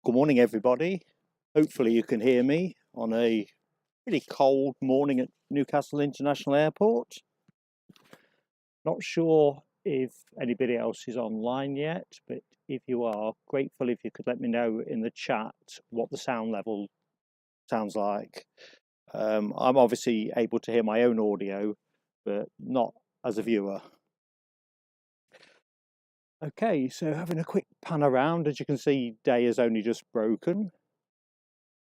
Good morning, everybody. Hopefully you can hear me on a pretty cold morning at Newcastle International Airport. Not sure if anybody else is online yet, but if you are, grateful if you could let me know in the chat what the sound level sounds like. I'm obviously able to hear my own audio, but not as a viewer. Okay, so having a quick pan around, as you can see, day has only just broken.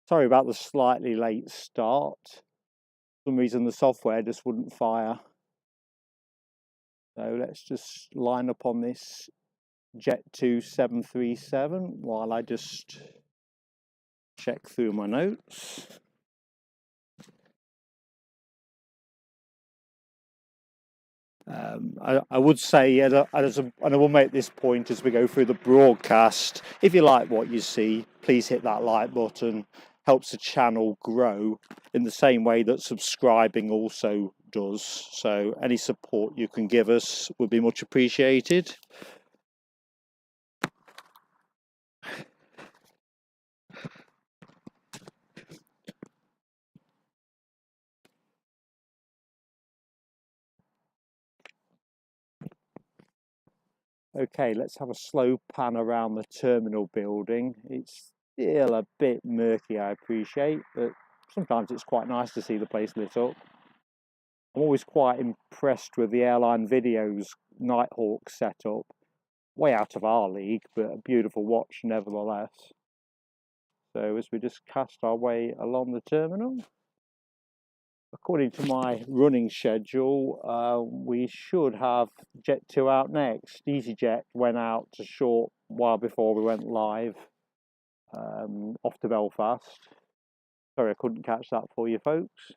Sorry about the slightly late start. For some reason the software just wouldn't fire. So let's just line up on this Jet2 737 while I just check through my notes. I would say, and I will make this point as we go through the broadcast, if you like what you see, please hit that like button. Helps the channel grow in the same way that subscribing also does. So any support you can give us would be much appreciated. Okay, let's have a slow pan around the terminal building. It's still a bit murky, I appreciate, but sometimes it's quite nice to see the place lit up. I'm always quite impressed with the airline videos Nighthawk setup. Way out of our league, but a beautiful watch nevertheless. So as we just cast our way along the terminal, according to my running schedule, we should have Jet2 out next. EasyJet went out a short while before we went live, off to Belfast. Sorry, I couldn't catch that for you folks.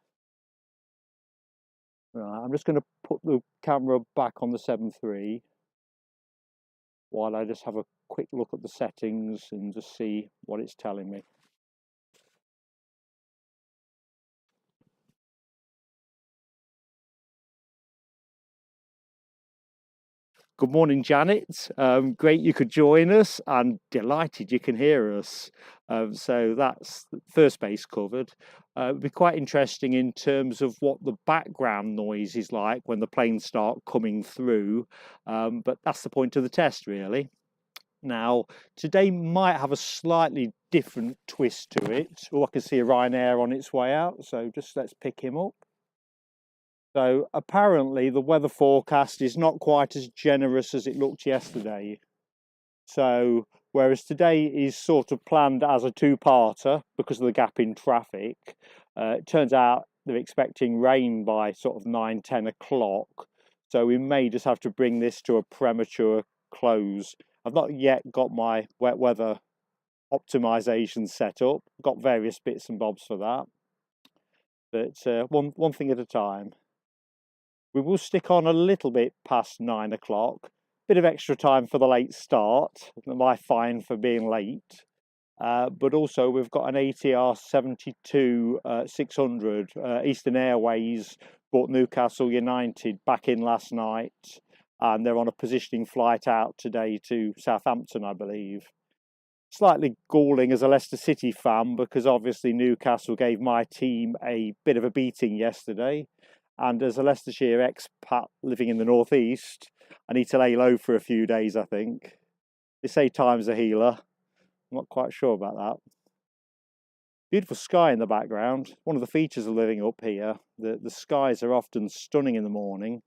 Right, I'm just going to put the camera back on the 7.3 while I just have a quick look at the settings and just see what it's telling me. Good morning, Janet. Great you could join us, and delighted you can hear us. So that's the first base covered. It'd be quite interesting in terms of what the background noise is like when the planes start coming through, but that's the point of the test, really. Now, today might have a slightly different twist to it. Oh, I can see a Ryanair on its way out, so just let's pick him up. So apparently the weather forecast is not quite as generous as it looked yesterday. So whereas today is sort of planned as a two-parter because of the gap in traffic, it turns out they're expecting rain by sort of 9-10 o'clock. So we may just have to bring this to a premature close. I've not yet got my wet weather optimization set up. Got various bits and bobs for that. But one thing at a time. We will stick on a little bit past 9 o'clock. Bit of extra time for the late start, my fine for being late. But also we've got an ATR 72 600. Eastern Airways brought Newcastle United back in last night, and they're on a positioning flight out today to Southampton, I believe. Slightly galling as a Leicester City fan because obviously Newcastle gave my team a bit of a beating yesterday. And as a Leicestershire expat living in the northeast, I need to lay low for a few days, I think. They say time's a healer. I'm not quite sure about that. Beautiful sky in the background. One of the features of living up here. The skies are often stunning in the morning,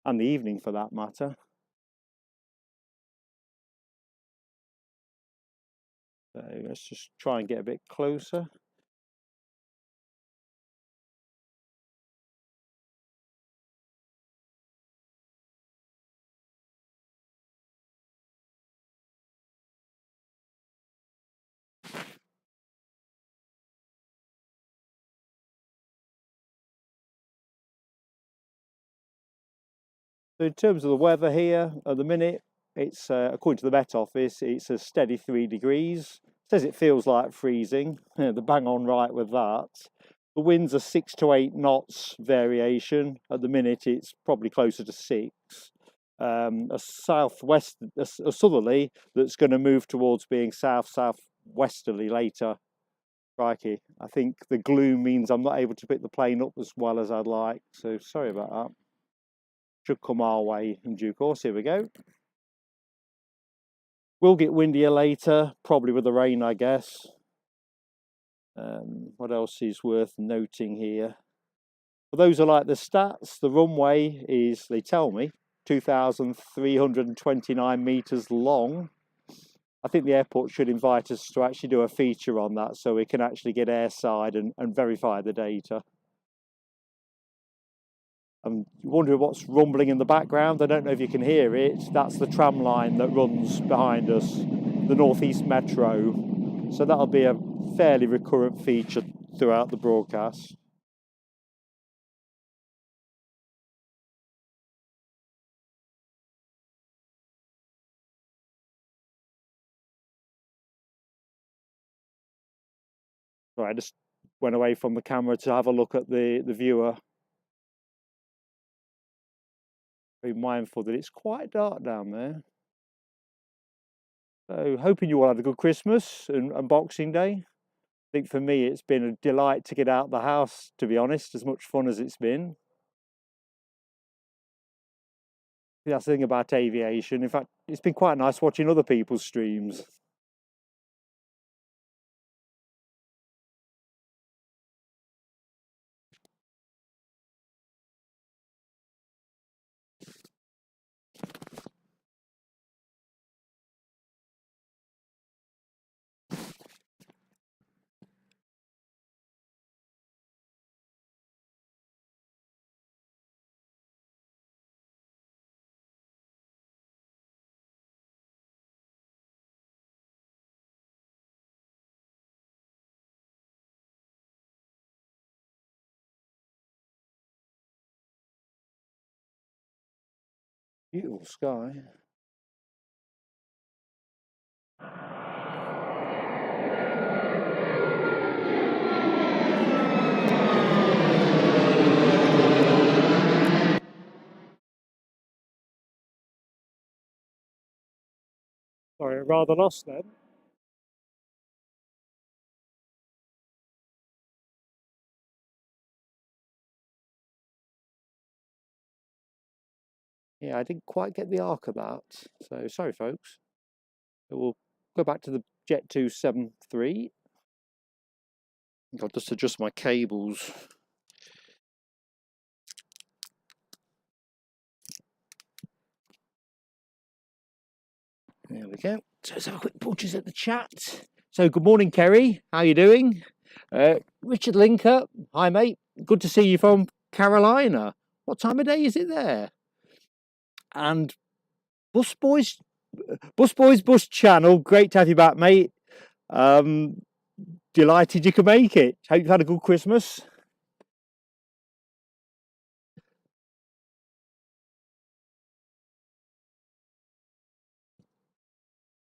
and the evening for that matter. So let's just try and get a bit closer. So in terms of the weather here, at the minute, it's according to the Met Office, it's a steady 3 degrees. It says it feels like freezing. They're bang on right with that. The winds are 6 to 8 knots variation. At the minute, it's probably closer to 6. A southwest, a southerly that's going to move towards being south westerly later. Crikey, I think the gloom means I'm not able to pick the plane up as well as I'd like, so sorry about that. Should come our way in due course. Here we go. Will get windier later, probably with the rain, I guess. What else is worth noting here? For those who like the stats, the runway is, they tell me, 2,329 meters long. I think the airport should invite us to actually do a feature on that so we can actually get airside and verify the data. I'm wondering what's rumbling in the background. I don't know if you can hear it. That's the tram line that runs behind us, the Northeast Metro. So that'll be a fairly recurrent feature throughout the broadcast. Right, I just went away from the camera to have a look at the viewer. Be mindful that it's quite dark down there. So hoping you all had a good Christmas and Boxing Day. I think for me it's been a delight to get out the house, to be honest, as much fun as it's been. That's the thing about aviation. In fact, it's been quite nice watching other people's streams. Beautiful sky. Sorry, rather lost then. Yeah, I didn't quite get the arc of that. So sorry, folks. So we'll go back to the Jet 273. I'll just adjust my cables. There we go. So let's have a quick butchers at the chat. So good morning, Kerry. How you doing? Richard Linker. Hi, mate. Good to see you from Carolina. What time of day is it there? And Bus Boys Channel. Great to have you back, mate. Delighted you could make it. Hope you've had a good Christmas.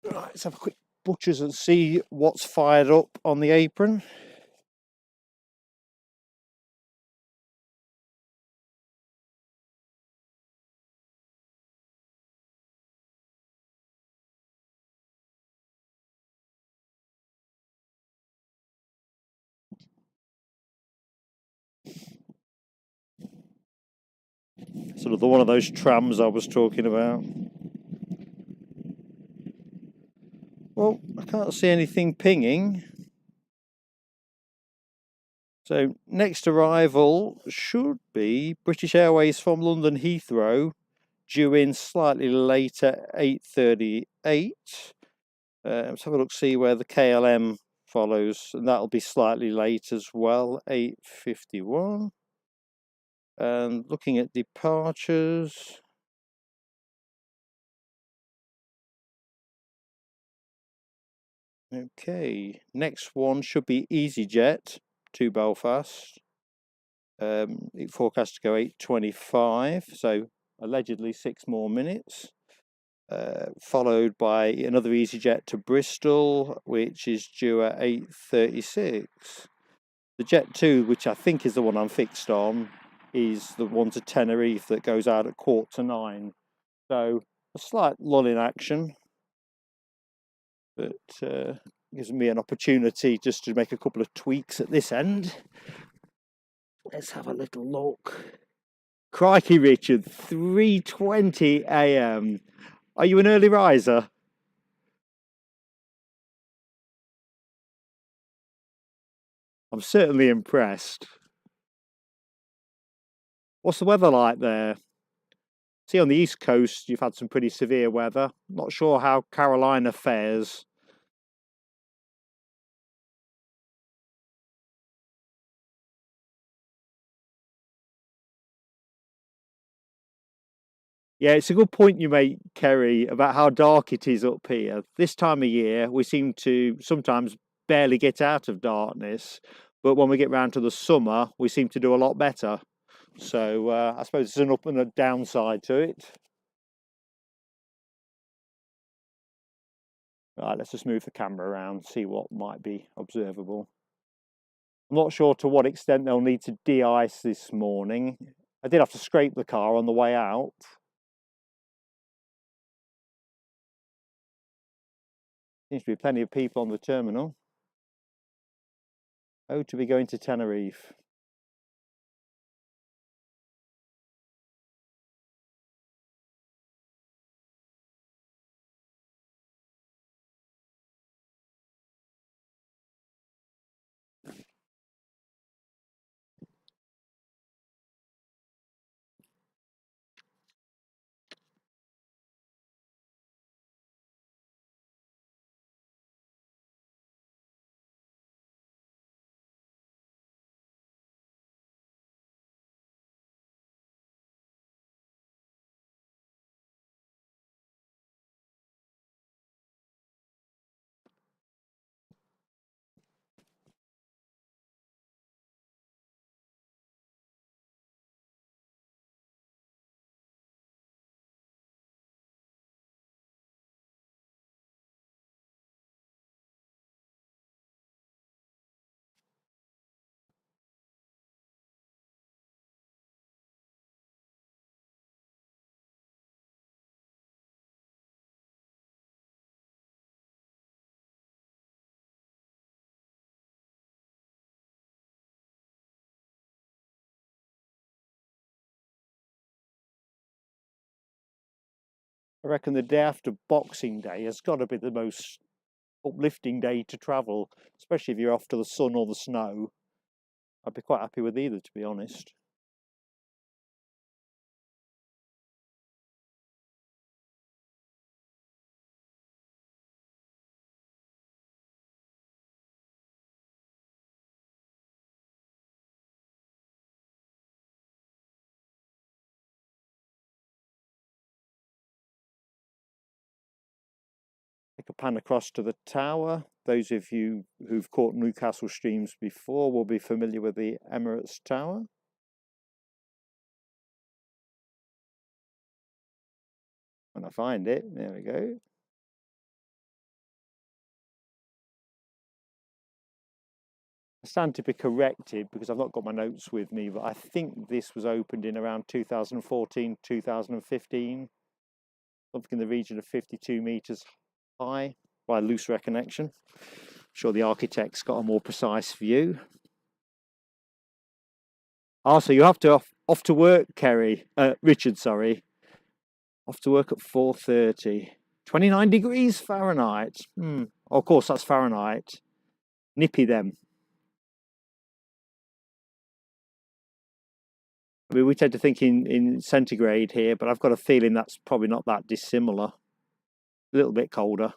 Right, let's have a quick butchers and see what's fired up on the apron. Sort of one of those trams I was talking about. Well, I can't see anything pinging. So next arrival should be British Airways from London Heathrow, due in slightly later, 8:38. Let's have a look, see where the KLM follows, and that'll be slightly late as well, 8:51. And looking at departures. Okay, next one should be EasyJet to Belfast. It forecast to go 8:25, so allegedly 6 more minutes. Followed by another EasyJet to Bristol, which is due at 8:36. The Jet 2, which I think is the one I'm fixed on, is the one to Tenerife that goes out at 8:45. So a slight lull in action, but gives me an opportunity just to make a couple of tweaks at this end. Let's have a little look. Crikey, Richard, 3:20 a.m. Are you an early riser? I'm certainly impressed. What's the weather like there? See, on the East Coast, you've had some pretty severe weather. Not sure how Carolina fares. Yeah, it's a good point you make, Kerry, about how dark it is up here. This time of year, we seem to sometimes barely get out of darkness, but when we get round to the summer, we seem to do a lot better. So I suppose it's an up and a downside to it. Right, let's just move the camera around, see what might be observable. I'm not sure to what extent they'll need to de-ice this morning. I did have to scrape the car on the way out. Seems to be plenty of people on the terminal. Oh, to be going to Tenerife. I reckon the day after Boxing Day has got to be the most uplifting day to travel, especially if you're off to the sun or the snow. I'd be quite happy with either, to be honest. Take a pan across to the tower. Those of you who've caught Newcastle streams before will be familiar with the Emirates Tower. When I find it, there we go. I stand to be corrected because I've not got my notes with me, but I think this was opened in around 2014, 2015, something in the region of 52 metres high by loose recollection. I'm sure the architect's got a more precise view. So you have to off to work, Richard, sorry. Off to work at 4:30. 29 degrees Fahrenheit. Of course, that's Fahrenheit. Nippy them. I mean, we tend to think in centigrade here, but I've got a feeling that's probably not that dissimilar. A little bit colder.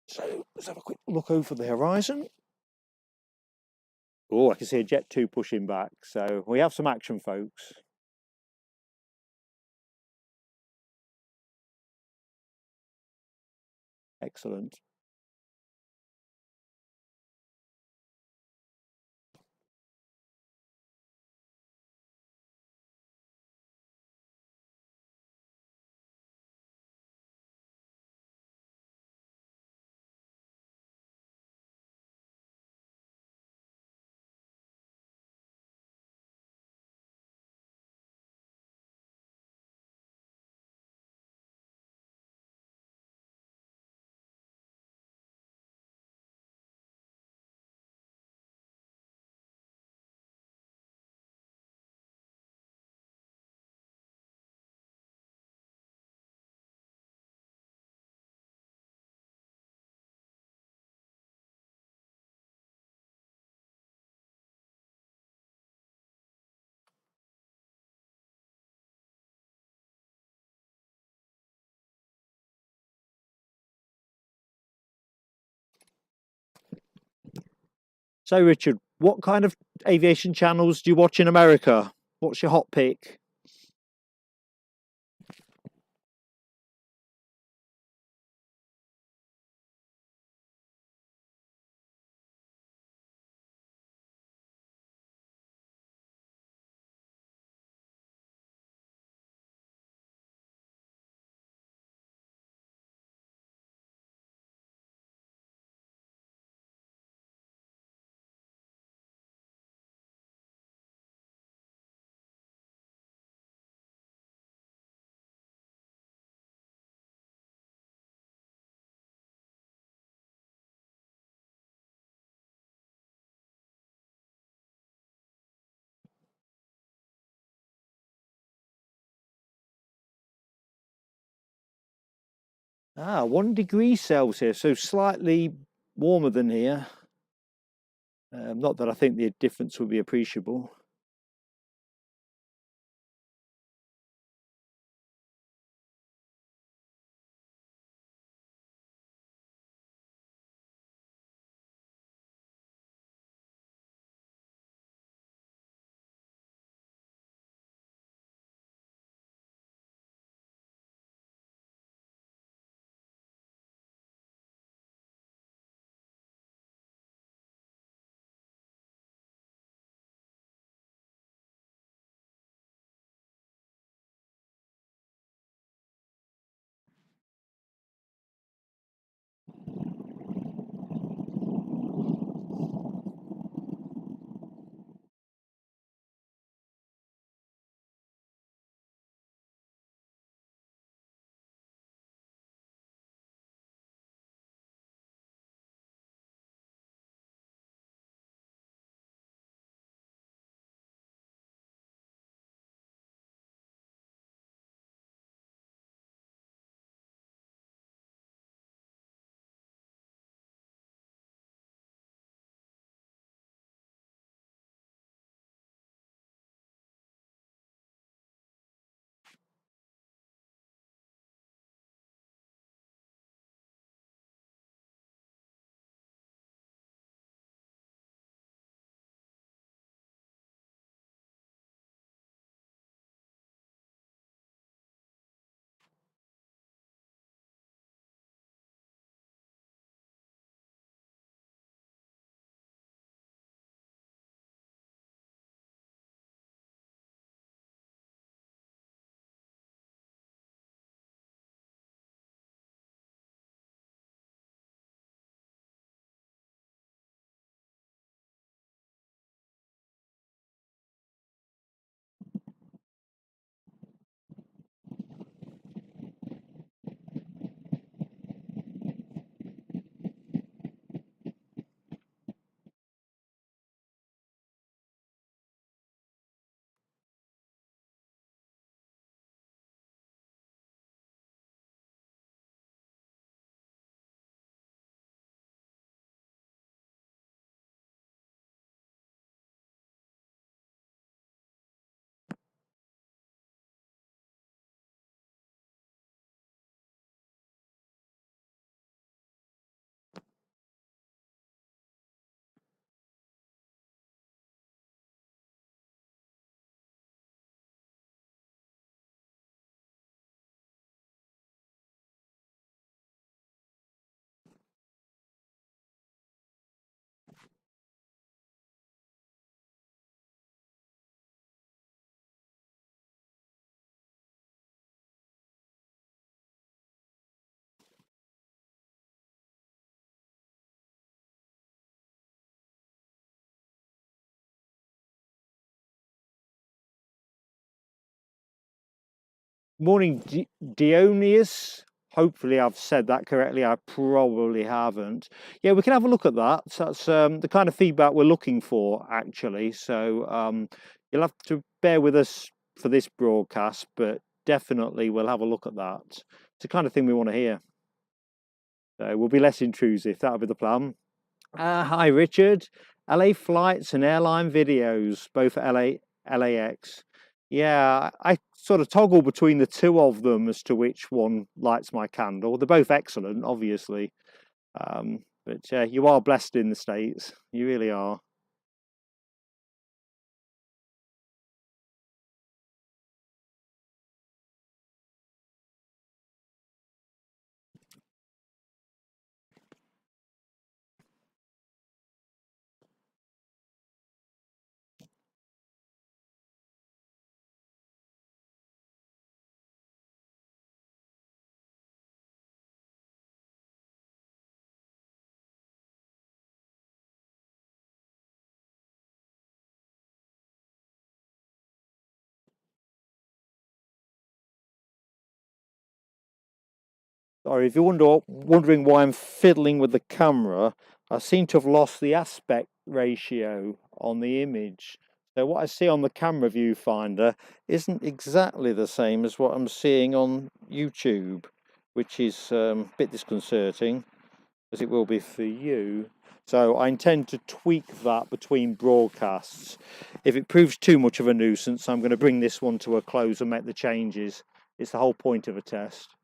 So let's have a quick look over the horizon. Oh, I can see a Jet 2 pushing back. So we have some action, folks. Excellent. So, Richard, what kind of aviation channels do you watch in America? What's your hot pick? Ah, 1 degree Celsius, so slightly warmer than here. Not that I think the difference would be appreciable. Morning, Dionius. Hopefully, I've said that correctly. I probably haven't. Yeah, we can have a look at that. So that's the kind of feedback we're looking for, actually. So you'll have to bear with us for this broadcast, but definitely we'll have a look at that. It's the kind of thing we want to hear. So we'll be less intrusive. That'll be the plan. Hi, Richard. LA flights and airline videos, both at LAX. Yeah, I sort of toggle between the two of them as to which one lights my candle. They're both excellent, obviously. But you are blessed in the States. You really are. Sorry, if you're wondering why I'm fiddling with the camera, I seem to have lost the aspect ratio on the image. So what I see on the camera viewfinder isn't exactly the same as what I'm seeing on YouTube, which is a bit disconcerting, as it will be for you. So I intend to tweak that between broadcasts. If it proves too much of a nuisance, I'm going to bring this one to a close and make the changes. It's the whole point of a test.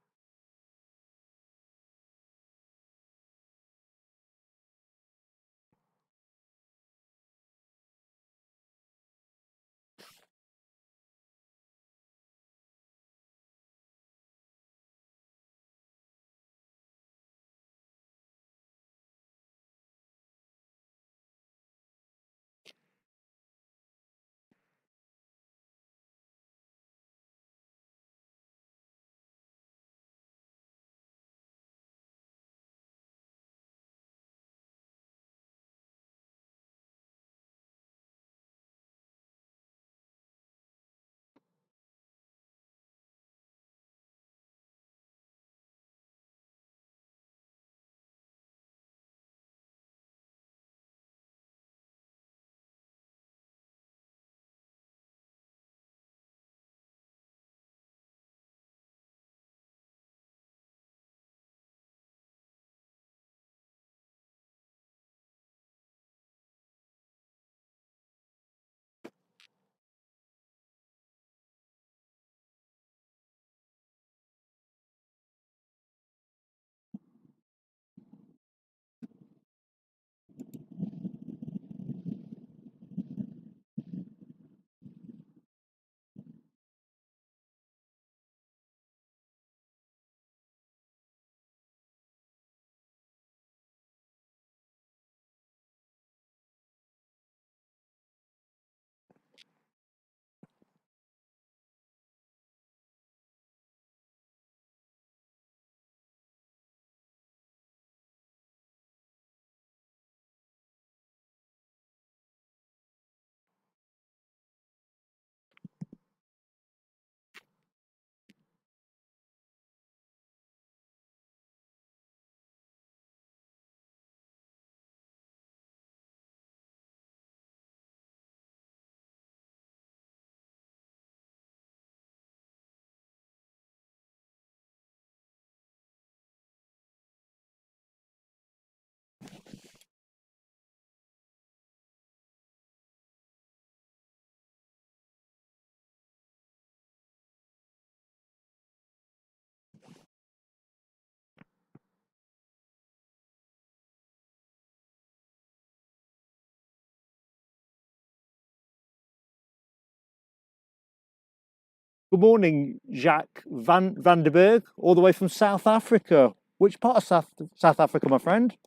Good morning, Jacques van der Berg, all the way from South Africa. Which part of South Africa, my friend?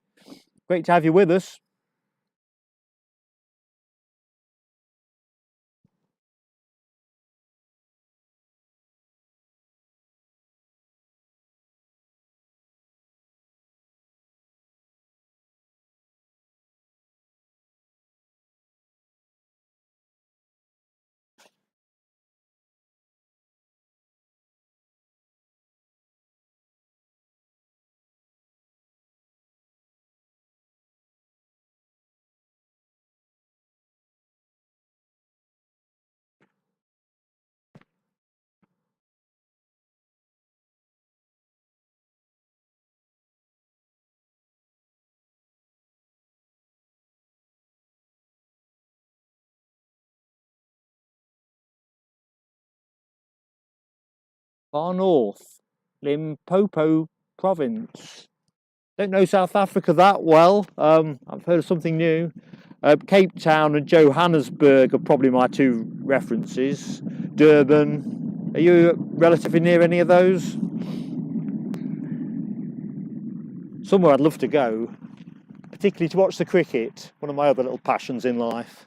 Great to have you with us. Far north, Limpopo province. Don't know South Africa that well. I've heard of something new. Cape Town and Johannesburg are probably my two references. Durban. Are you relatively near any of those? Somewhere I'd love to go, particularly to watch the cricket, one of my other little passions in life.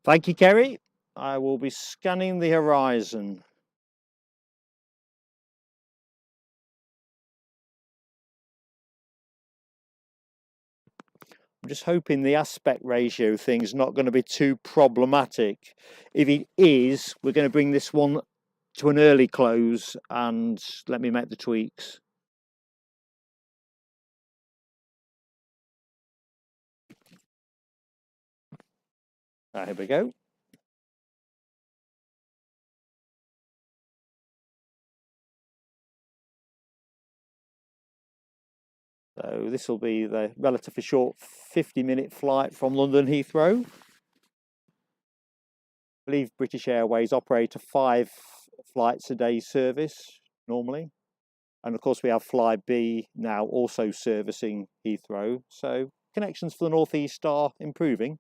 Thank you, Kerry. I will be scanning the horizon. I'm just hoping the aspect ratio thing's not going to be too problematic. If it is, we're going to bring this one to an early close and let me make the tweaks. Here we go. So this will be the relatively short 50-minute flight from London Heathrow. I believe British Airways operate a 5 flights a day service normally. And of course we have Flybe now also servicing Heathrow. So connections for the North East are improving.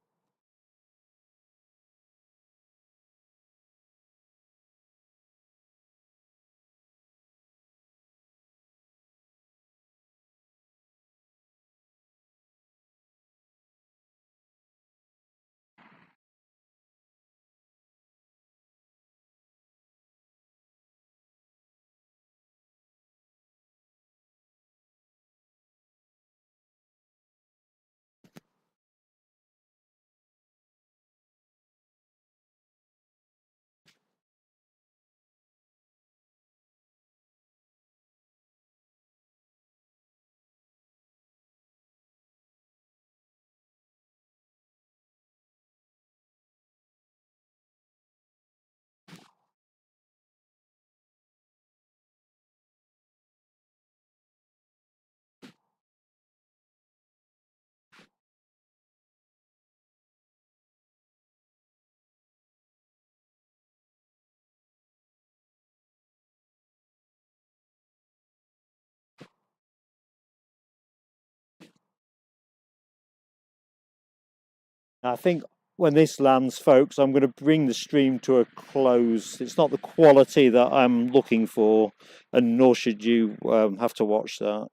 I think when this lands, folks, I'm going to bring the stream to a close. It's not the quality that I'm looking for, and nor should you have to watch that.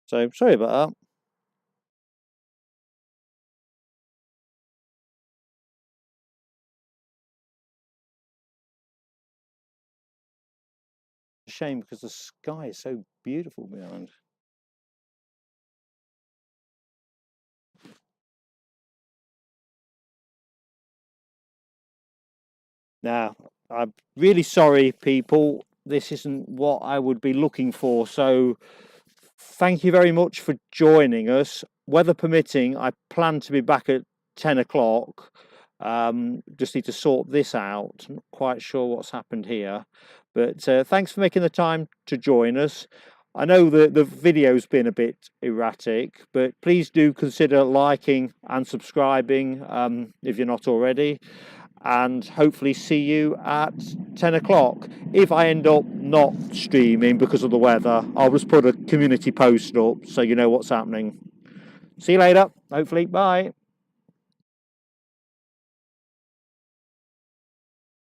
So sorry about that. A shame because the sky is so beautiful behind. Now, I'm really sorry, people. This isn't what I would be looking for. So thank you very much for joining us. Weather permitting, I plan to be back at 10 o'clock. Just need to sort this out. I'm not quite sure what's happened here. But thanks for making the time to join us. I know that the video's been a bit erratic, but please do consider liking and subscribing if you're not already. And hopefully see you at 10 o'clock. If I end up not streaming because of the weather, I'll just put a community post up so you know what's happening. See you later, hopefully. Bye.